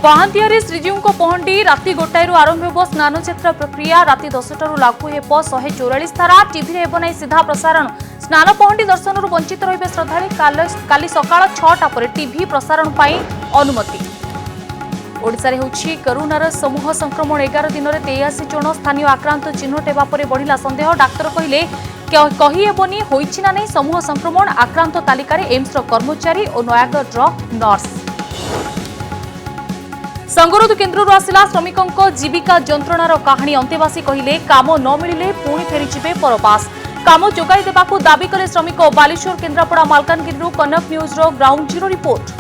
पहांतिया श्रीजीव पहंडी राति गोटाए आरंभ हो स्नान यात्रा प्रक्रिया राति 10 लागू हो 144 धारा टीवी रे हेबो नै सीधा प्रसारण स्नान पहंडी दर्शन वंचित रहिबे श्रद्धालु काली सकाळ 6टा पर टीवी प्रसारण पाई अनुमति। ओडिशा रे होछि कोरोनार समूह संक्रमण 11 दिन में 83 जन स्थानीय आक्रांत चिन्हट हेबा परे बढ़िला संदेह डाक्टर कहिले कही हेबनी होइछि ना नै समूह संक्रमण आक्रांत तालिका एम्स कर्मचारी और नयागढ़ नर्स। संगरोध केन्द्र आसिला श्रमिकों जीविका जंत्रणार कहानी अंतेवासी कहिले काम न मिलिले पुणी फेरीजिबे परबास काम जोगाई देबाकू दाबी कले श्रमिक Baleswar Kendrapara Malkangiri Kanak news ground zero report.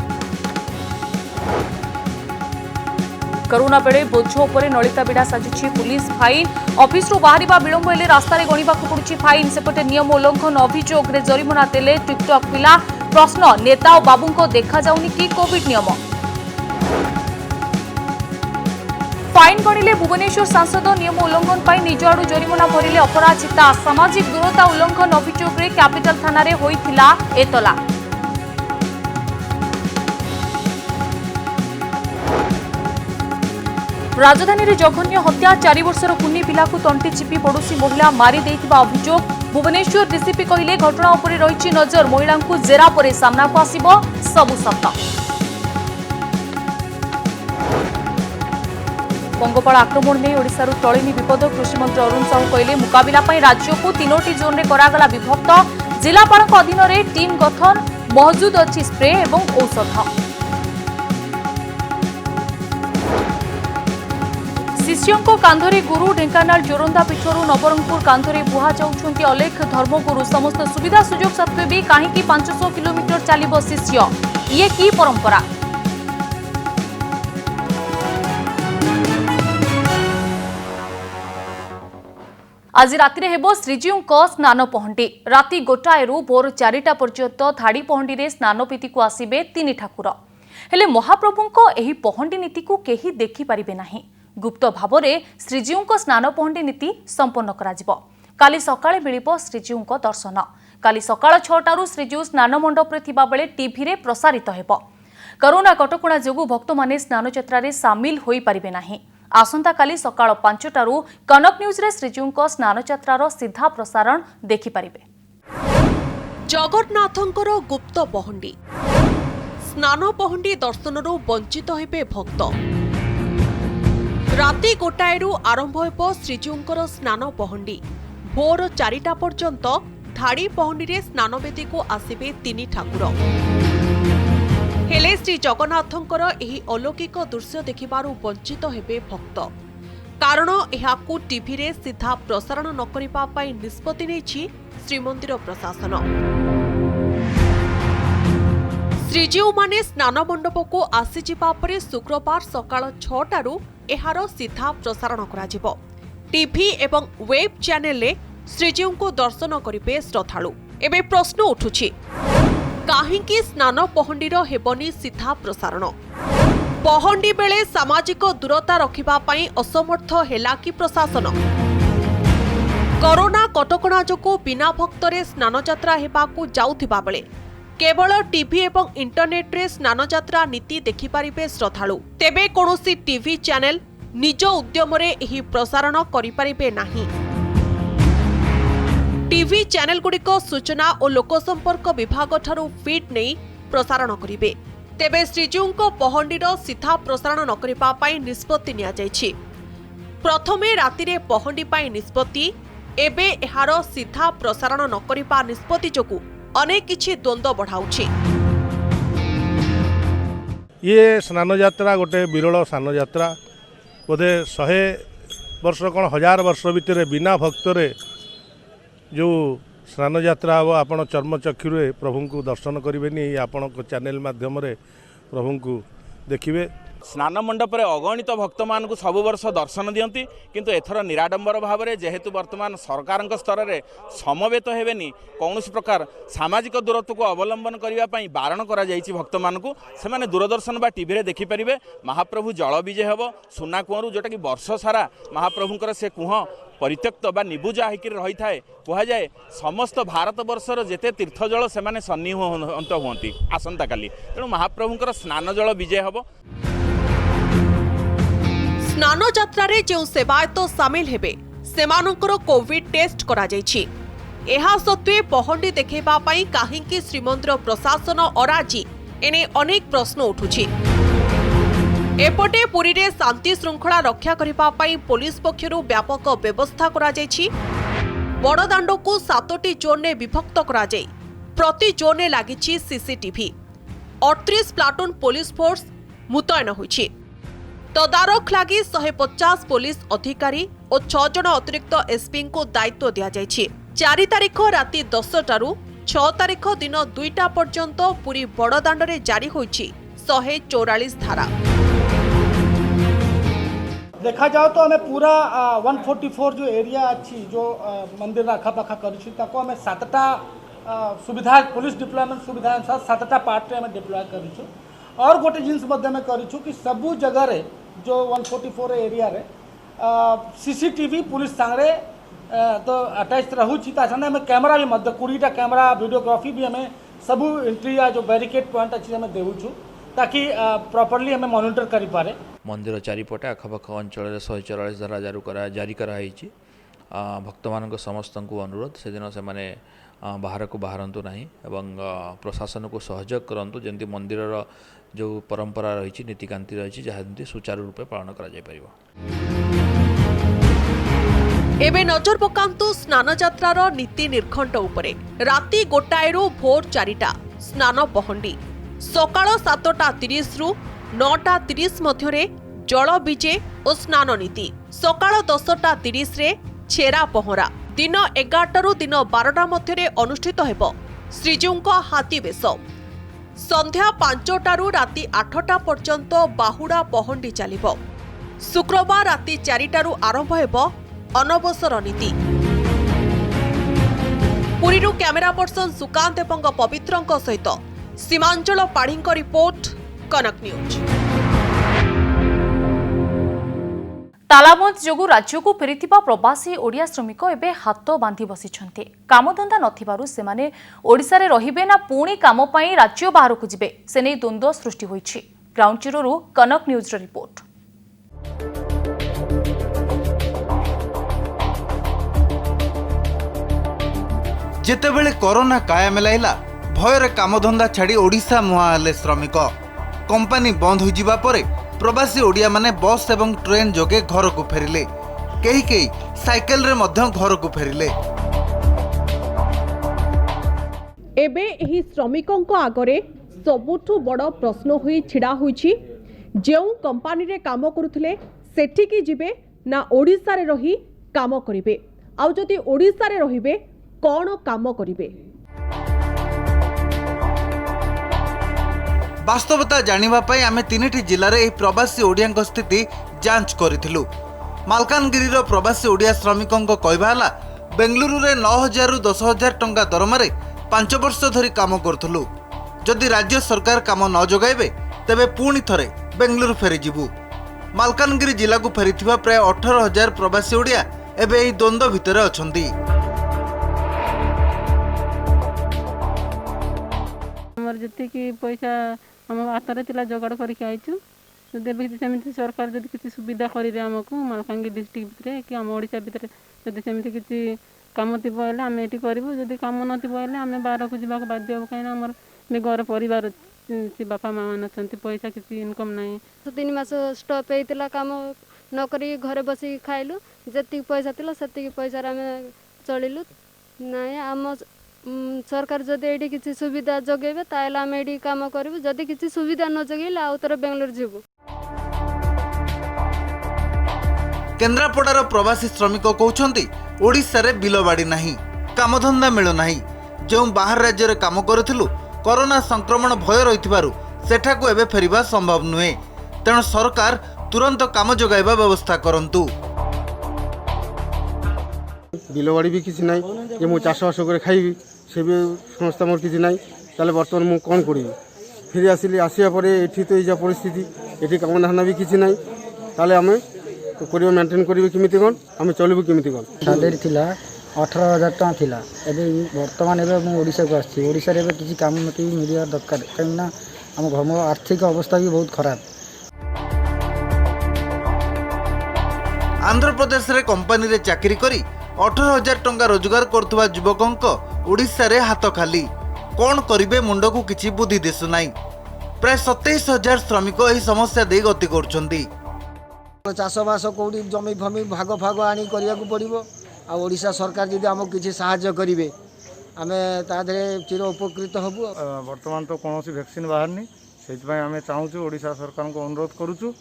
Corona बेले बोझ उपरे नलिता बिड़ा साजुछि पुलिस फाइन ऑफिस रु बाहरिबा विलंब हेले रास्तार गणिबाकू पड़ुछि फाइन सेपटे नियम उल्लंघन अभियोग रे जरिमाना देले टिकटॉक पिला प्रश्न नेता और बाबू को देखा जाउनी कि कोविड नियम फाइन गणिले भुवनेश्वर सांसद नियम उल्लंघन पर निज आड़ू जरिमाना भरिले अपराजिता सामाजिक दूरता उल्लंघन अभियोग रे कैपिटल थाना रे होइथिला एतला। राजधानी रे जघन्य हत्या 4 वर्षर कुनी पिला को तंटी चिपी पड़ोसी महिला मारी देइथिबा अभियोग भुवनेश्वर डीसीपी कहिले घटना उपरे रहिछि नजर महिला को जेरा परे सामना को आसीबो सबु सत्ता। पंगपाल आक्रमण नहीं ओडिशारू टळिनी विपद कृषिमंत्री अरुण साहू कहले मुकाबिला पई राज्य को 3टी जोन रे करागला विभक्त जिलापाल अधीन रे टीम गठन मौजूद अछि स्प्रे एवं औषध। शिष्यों कांधरे गुरु ढेंकानाल जोरंदा पीठरू नवरंगपुर कांधरे बुहा जाउछंती अलेख धर्मगुरु समस्त सुविधा सुजोग सत्वे भी काहेकि 500 किलोमीटर चलिबो शिष्य ये की परंपरा। आज राति हेबो श्रीजीव स्नान पहंडी राति गोटाए भोर 4टा पर्यंत धाड़ी पहंडी रे स्नान पीति को आसिबे 3 ठाकुर हेले महाप्रभुंको एही पहंडी नीति को केही देखि परिबे नाही गुप्त भावरे श्रीजीव स्नान पहंडी नीति संपन्न कराजिबो। काली सकाळे मिलिबो श्रीजीव दर्शन काली सकाळ 6टारू श्रीजीव स्नान मंडप रे थिबा बेले टीवी रे प्रसारित हेबो। कोरोना कटकणा जोगु भक्त माने स्नान यात्रा रे शामिल होई परिबे नाही। आसंता काली सकाळ 5टारू कनक न्यूज रे श्रीजीव स्नान यात्रार सीधा प्रसारण देखि परिबे। जगन्नाथंकर गुप्त पहंडी स्नान पहंडी दर्शनरू वंचित हेबे भक्त राति गोटाएरू आरंभ हेबो श्रीजीवंकर स्नान पहंडी भोर 4टा पर्यंत धाड़ी पहंडी रे स्नान बेदी को आसिबे 3 ठाकुर हेले श्री जगन्नाथंकर एही अलौकिक दृश्य देखिबारू वंचित हेबे भक्त कारण एहाकू टीवी रे सीधा प्रसारण न करिबा पई निष्पत्ति नेछि श्रीमंदिर प्रशासन। श्रीजीव माने स्नान मंडप को आसी जिबा परे शुक्रवार सकाळ 6टारू एहार सीधा प्रसारण कराजिबो। टीवी एवं वेब चैनल रे श्रीजीव को दर्शन करिबे श्रद्धालु। एबे प्रश्न उठुछि काहींकि स्नान पहंडीर हेबनी सीधा प्रसारण पहंडी बेले सामाजिक दूरता रखिबा पई असमर्थ हेला कि प्रशासन। कोरोना कटकणा जोगु बिना भक्तरे स्नान यात्रा हेबाकू जाउथिबा बेले केवल टीवी एवं इंटरनेट रे स्नान यात्रा नीति देखि पारिबे श्रद्धालु। तेबे कोनोसी टीवी चैनल निज उद्यम रे एही प्रसारण करि पारिबे नाही। टीवी चैनल गुड़िक सूचना और लोकसंपर्क विभाग ठारू फीड नहीं प्रसारण करिबे। तेबे श्रीजीव पहंडीर सीधा प्रसारण न करिबा पई निष्पत्ति निया जायछि। प्रथमे राति रे पहंडी पई निष्पत्ति एबे एहार सीधा प्रसारण न करिबा निष्पत्ति जोगु अनेक किछि द्वंद्व बढ़ाउछि। ये स्नान यात्रा गोटे विरल स्नान यात्रा बोधे 100 वर्ष कौन 1000 वर्ष भितर बिना भक्तरे जो स्नान यात्रा हम आपण चर्मचक्षु प्रभु को दर्शन करेंगे आपण चैनल माध्यम प्रभु को देखिए। स्नान मंडप रे अगणित भक्त मान को सब वर्ष दर्शन दियंती किंतु एथर निराडंबर भाव में जेहेतु वर्तमान सरकार स्तर में समवेत हेबेनी कौन प्रकार सामाजिक दूरत्व को अवलंबन करने बारण करा जायछि भक्त मान को से दूरदर्शन बा टीवी रे देखि परिबे। महाप्रभु जल विजय हेब सुना कुआरू जोटा कि वर्ष सारा महाप्रभुंकर से कुह परित्यक्त बा निबुजा होकर रही थाए कहुए समस्त भारत वर्षर जेते तीर्थ जल से सन्निहित होती आसंता काली तेणु महाप्रभुंकर स्नान जल विजय हेब। स्नान यात्रा जो सेवायत सामिल हेबे सेमानंकर कोविड टेस्ट करा जायछि। एहा सत्वे पहंडी देखैबा पई काहेकि श्रीमंदिर प्रशासन अराजी एने अनेक प्रश्न उठुछि। एपटे पुरी रे शांति श्रृंखला रक्षा करिबा पई पुलिस पक्षरु व्यापक व्यवस्था करा जायछि। बड़दाण्ड को 7टी जोन में विभक्त करा जाय प्रति जोन में लागिछि सीसीटीवी। 38 प्लाटून पुलिस फोर्स मुतयन होइछि। तदारख लगी 150 पुलिस अधिकारी और 6 जन अतिरिक्त एसपी को दायित्व दिया जायछि। 4 तारिख राति 10टारू 6 तारिख दिन 2टा पर्यंत पूरी बड़दाण्ड रे जारी होइछि 144 धारा। देखा जाओ तो हमें पूरा 144 जो एरिया अच्छी जो मंदिर आखापाखा करी हमें 7टा सुविधा पुलिस डिप्लॉयमेंट सुविधा अनुसार 7टा पार्ट में डिप्लॉय करी। और गोटे जिनस में करूँ कि सबू जगह रे जो 144 एरिया रे सीसीटीवी पुलिस सांगे तो अटैच रहूँ हमें कैमरा भी 20टा कैमरा वीडियोग्राफी भी हमें सबू एंट्री या जो बैरिकेड पॉइंट अच्छी हमें देवुँ ताकि प्रॉपर्ली हमें मॉनिटर करि पारे। मंदिर चारिपटे आखपाख अंचल 144 धारा जारी कराई। भक्त मान समस्त को अनुरोध से दिन से माने बाहर को बाहरतु ना एवं प्रशासन को सहयोग करूँ जमी मंदिर जो परंपरा रही नीतिकांति रही जहाँ सुचारू रूपे पालन कर। एबे नजर पकांतु स्नान यात्रार नीति निर्घंट उपरे। राति 1टारू भोर 4टा स्नान पहंडी, सकाळ 7:30 रु 9:30 मध्य जल विजे और स्नान नीति, सकाळ 10:30 रे छेरा पहरा, दिन 11 रु दिन 12टा मध्य अनुष्ठित हेब श्रीजीउंक हाथी बेश। संध्या 5टारू राति 8टा पर्यंत बाहुड़ा पहंडी चलिब। शुक्रवार राति 4टारू आरंभ हेब अनवसर नीति। पुरीरू कैमेरा पर्सन सुकांत एवं पवित्रंक सहित सीमांचल पाढ़ींक रिपोर्ट, कनक न्यूज। तालाबंद जोगु राज्य को फेरिथिबा प्रवासी ओडिया श्रमिक एबे हाथ बांधी बसिछन्ते। कामधंदा नथिबारु सेमाने ओडिसा रे रहिबे ना पुणी काम पई राज्य बाहर को जिबे से नै द्वंद्व सृष्टि होइछि। ग्राउंड जीरो कनक न्यूज रो रिपोर्ट। जेतेबेले कोरोना कायम लाइला भयर कामधंदा छाड़ी ओडिशा मुहाले श्रमिक। कंपनी बंद हो जिबा परे प्रवासी ओडिया माने बस एवं ट्रेन जोगे घर को फेरिले। केही केही साइकेल रे मध्य घर को फेरिले। एबे एही श्रमिकंक आगरे सबुठु बड़ प्रश्न होई छिड़ा होईछि, जेउ कंपनी रे काम करुथिले सेठी की जिबे ना ओडिसा रे रही काम करिवे, आउ जदि ओडिसा रे रहिबे कोन काम करिवे। वास्तवता जानिबा पई आमे 3टी जिल्ला रे प्रवासी ओडिया स्थिति जांच करिथिलु। मालकानगिरी रो प्रवासी ओडिया श्रमिकंक कहबा हला बेंगलुरु रे 9,000 रु 10,000 टंका दरमा रे 5 वर्ष धरी काम करथलु। जदि राज्य सरकार काम न जोगाइबे तेबे पुणी थरे बेंगलुरु फेरी जिबु। मालकानगिरी जिला को फेरिथिबा प्राय 18,000 प्रवासी ओडिया एबे एही द्वंद्व भितरे अछंती। हमर जति कि पैसा हम हाथ में जोगाड़ करके आईचु। जदि सरकार जदि किसी सुविधा करे आमको मालकानगिरी डिस्ट्रिक्ट भितर कि आम ओडिशा भितर जदि सेमती किसी काम थी बोले आम ये करूँ, जदि कम नए आम बाहर को जावाक बाध्य हम कहीं आम घर परिवार बापा माँ मान अच्छा पैसा किसी इनकम ना। 3 मास स्टॉप होता काम नक घरे बस खाइलु, जी पैसा थी से पैसा आम चलू ना। आम सरकार जदि ये किसी सुविधा जगेबे ताले आम ये काम करूँ, जदि किसी सुविधा न जगेले आउ थोड़े बेंगलोर जीवु। केन्द्रापड़ार प्रवासी श्रमिक कहते ओडिशा रे बिलबाड़ी नहीं, कामधंदा मिलु नहीं। जो बाहर राज्य रे काम करुथिलु कोरोना संक्रमण भय रही सेठाकु एबे फेरिबा संभव नुहे। तेणु सरकार तुरंत काम जोगाइबा व्यवस्था करंतु। बिलबाड़ी भी किसी ना जे मु चाषबास कर खाइबी से भी संस्था मोर किसी ना। ताले बर्तमान मु कौन करी फिर आसिली आसिया परे एठी तो ये परिस्थिति एठी काम धंदा भी किसी ना। ताले आमे करियो मेंटेन करिवे किमिति कोन आमे चलबु किमिति कोन। सैलरी थिला 18,000 टका थिला। एबे वर्तमान एबे मु ओडिसा को आछि। ओडिसा रे किसी काम मते मिलिया दरकार कहिना हम घर आर्थिक अवस्था भी बहुत खराब। आंध्र प्रदेश रे कंपनी रे चाकरी करी 18,000 टंका रोजगार करथुवा युवकंक ओडिशा रे हाथ खाली कौन करिवे मुंड को किछि बुद्धि दिसु नाही। प्राय 27,000 श्रमिक एही समस्या दे गति करछंती। चाषबास कौटी जमी फमी भाग फाग आनी करिया पड़ो आ ओडिशा सरकार जदि आमको किसी साहाय्य करेंगे आम तादे चिर उपकृत हबु। बर्तमान तो कौन वैक्सीन बाहरनी से आम चाहूँ ओडिशा सरकार को अनुरोध करुचु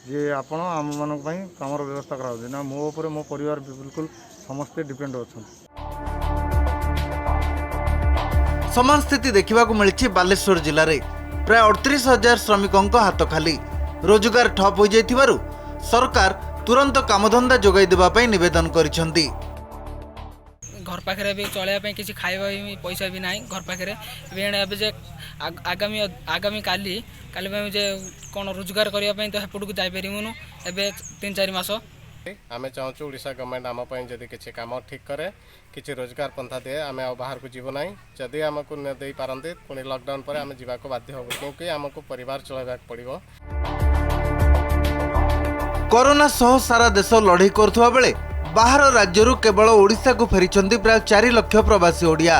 जे आपण आम मान काम व्यवस्था करा ना मो ऊपर मो परिवार बिल्कुल समस्ते डिपेंड अच्छा। समान स्थिति देखा मिली बालेश्वर जिले में प्राय 38,000 श्रमिकों हाथ खाली रोजगार ठप हो जाइथिबारु सरकार तुरंत कामधंदा जोगाई देवाई निवेदन करिसेंती। घर पाखे भी चलने किसी खाଇବା पैसा भी ना घर पाखे जे आगामी काली जे कौन रोजगार करने तो हेपट को जापरूँ ए 3-4 मास आम चाहूँ ओडिशा गवर्नमेंट आम जदि किसी कम ठीक करे किसी रोजगार पंथा दिए आम बाहर को जीव ना जदि आमको न दे पारती पुणी लॉकडाउन पर आम जावाक बाध्य हो क्योंकि आमको परिवार चलाइबा पड़ो। कोरोना सह सारा देश लड़ाई करुवा बेले बाहर राज्य केवल ओडिशा को फेरी प्राय 4 लाख प्रवासी ओडिया।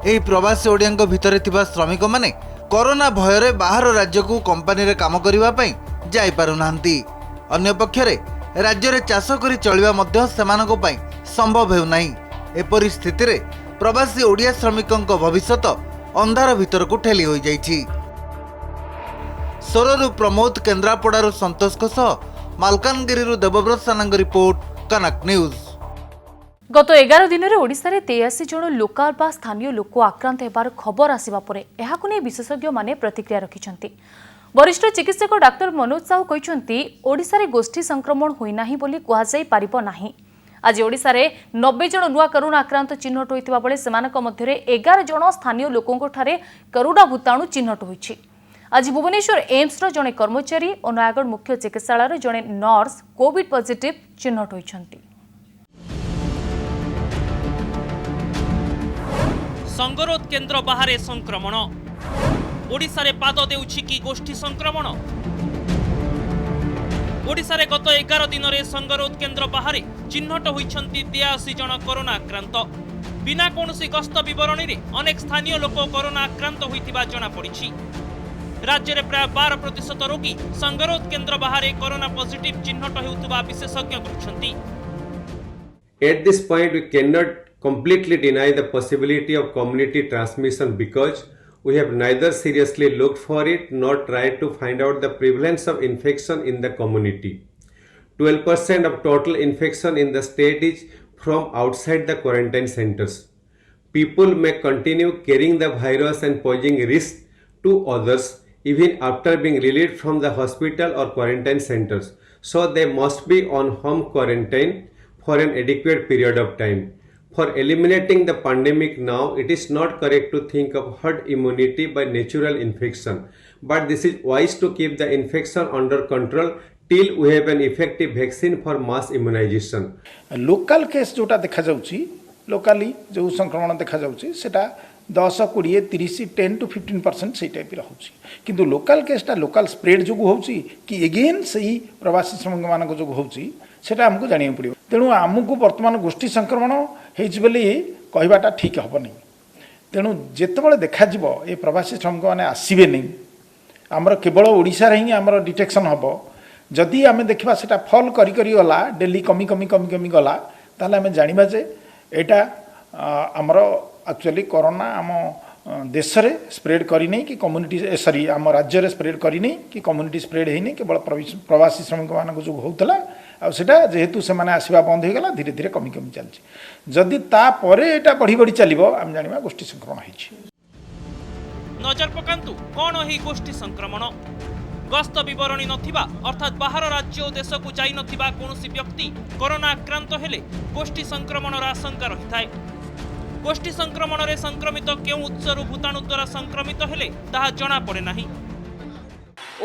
एही प्रवासी ओडिया भितर थिबा श्रमिक माने कोरोना भय बाहर राज्य को कंपनी रे काम करिवा पई जाई पारु नांती। अन्य पक्षरे राज्य रे चाष करी चलिबा मध्य सेमानको पई संभव हेउ नाही। ए परिस्थिति रे प्रवासी ओडिया श्रमिकंक भविष्यत अंधार भितर को ठेली होई जाईछि। सोररु प्रमोद केन्द्रापड़ारु संतोष को सह मालकानगिरी देवव्रत सानांग रिपोर्ट कनक न्यूज। गत 11 दिन में ओडिशा रे 83 जन लोकाल बा स्थानीय लोक आक्रांत होबार खबर आसिबा परे एहाकु नै विशेषज्ञ माने प्रतिक्रिया रखिछन्ति। वरिष्ठ चिकित्सक डाक्टर मनोज साहू कहिछन्ति ओडिशा रे गोष्ठी संक्रमण होई नाही बोली कुहा जाई पारिबो नाही। आज ओडिशा रे 90 जन नुआ कोरोना आक्रांत चिन्हट होइतिबा बेले सेमानक मध्यरे 11 जन स्थानीय लोकंक ठारे कोरोना भूताणु चिन्हट होइछि। आज भुवनेश्वर एम्स रो जने कर्मचारी और नयागढ़ मुख्य चिकित्सालय जने नर्स कोविड पॉजिटिव चिन्हट होइछन्ति। संगरोध केन्द्र बाहर संक्रमण ओडिशा रे पाद देउछि कि गोष्ठी संक्रमण। ओडिशा रे गत 11 दिन में संगरोध केन्द्र बाहर चिन्हट होइछन्ति 83 जन कोरोना आक्रांत। बिना कोनोसी गस्त विवरणी रे अनेक स्थानीय लोक कोरोना आक्रांत होइतिबा जणा पड़िछि। राज्य में प्राय 12% रोगी संगरोध केन्द्र बाहर कोरोना पॉजिटिव चिन्हट हेउतबा विशेषज्ञ कहउछन्ति। At this point, we cannot completely deny the possibility of community transmission because we have neither seriously looked for it nor tried to find out the prevalence of infection in the community. 12% of total infection in the state is from outside the quarantine centers. People may continue carrying the virus and posing risk to others even after being relieved from the hospital or quarantine centers. So they must be on home quarantine for an adequate period of time. For eliminating the pandemic now, it is not correct to think of herd immunity by natural infection, but this is wise to keep the infection under control till we have an effective vaccine for mass immunization. Local case जोटा देखा जाउची लोकाली जो संक्रमण देखा जाउची सेटा 10, 20, 30, 10 to 15% से type रहुची किंतु लोकल केसटा लोकल स्प्रेड जो होउची कि अगेन सही प्रवासी श्रमिक मानक जो होउची सेटा हमको जानिया पड़िबो। तेणु आमको वर्तमान गोष्ठी संक्रमण हेछि बोली कहबाटा ठीक हबो नै। तेणु जेतेबेले देखा जिवो ए प्रवासी श्रमिक माने आसीबे नै हमर केवल ओडिसा रे ही हमर डिटेक्शन हबो। जदि आमे देखबा सेटा फॉल करी करी गला डेली कमी कमी कमी कमी गला ताले आमे जानिबा जे एटा हमर एक्चुअली कोरोना आम देश रे स्प्रेड करी नहीं कि कम्युनिटी सॉरी आम राज्य रे स्प्रेड करी नहीं कि कम्युनिटी स्प्रेड है नहीं केवल प्रवासी श्रमिक मान जो होता आटा जेहेतु से मैंने आसवा बंद हो गला धीरे धीरे कमी कमी चलती जदि तापर एटा बढ़ी बढ़ी चलिबो आम जानिबा गोष्ठी संक्रमण होइछि। नजर पकांतु कोन ही गोष्ठी संक्रमण गस्त विवरणी नथिबा अर्थात बाहर राज्य और देश को जाई नथिबा कोनोसी व्यक्ति कोरोना आक्रांत हेले गोष्ठी संक्रमणर आशंका रहिथाय। गोष्ठी संक्रमण रे संक्रमित केउ उत्सरु भूताणु द्वारा संक्रमित हेले ताहा जणा पड़े नाही।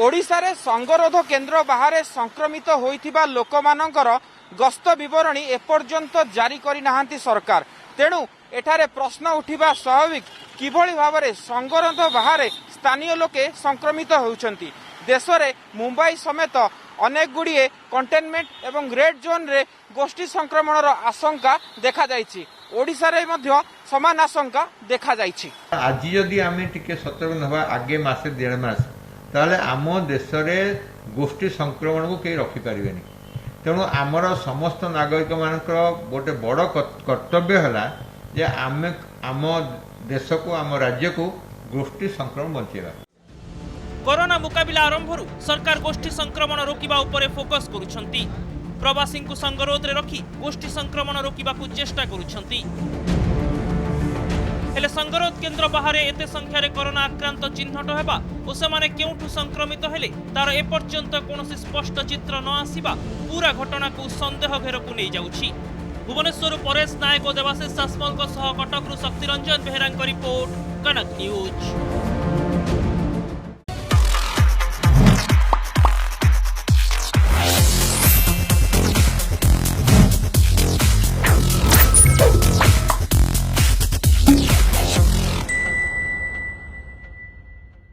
ओडिशा रे संगरोध केन्द्र बाहर संक्रमित होइथिबा लोकमानंकर गस्त विवरणी एपर्यंत जारी करि नाहांती सरकार। तेणु एठारे प्रश्न उठिबा स्वाभाविक किभଳି भाबरे संगरोध बाहर स्थानीय लोके संक्रमित होउछंती। देश में मुंबई समेत अनेक गुड़िए कंटेनमेंट एवं रेड जोन रे गोष्ठी संक्रमण आशंका देखा जाइछि। ओडिशा रे मध्य समान आशंका देखा जाइछि। आज जदि आम टिके सतर्क नवा आगे मासे 1.5 मास ताले आम देश में गोष्ठी संक्रमण को कहीं रखिपारे। तेणु आमर समस्त नागरिक मानकर गोटे बड़ कर्तव्य है जे आम देश को आम राज्य को गोष्ठी संक्रमण बचेगा। कोरोना मुकाबिला आरंभरू सरकार गोष्ठी संक्रमण रोकिबा उपरे फोकस करुछंती। प्रवासी को संगरोध रे रखी गोष्ठी संक्रमण रोकिबा को चेष्टा करुछंती। हेले संगरोध केन्द्र बाहर एते संख्या रे कोरोना आक्रांत चिन्हट हेबा और सेमाने केउठु संक्रमित हेले तार एपर्यंत कोनोसी स्पष्ट चित्र न आसीबा पूरा घटना को संदेह घेर को नहीं जाउछि। भुवनेश्वर परेश नायक और देवाशीष सासमल सह कटकरू शक्तिरंजन बेहेरा रिपोर्ट कनक न्यूज।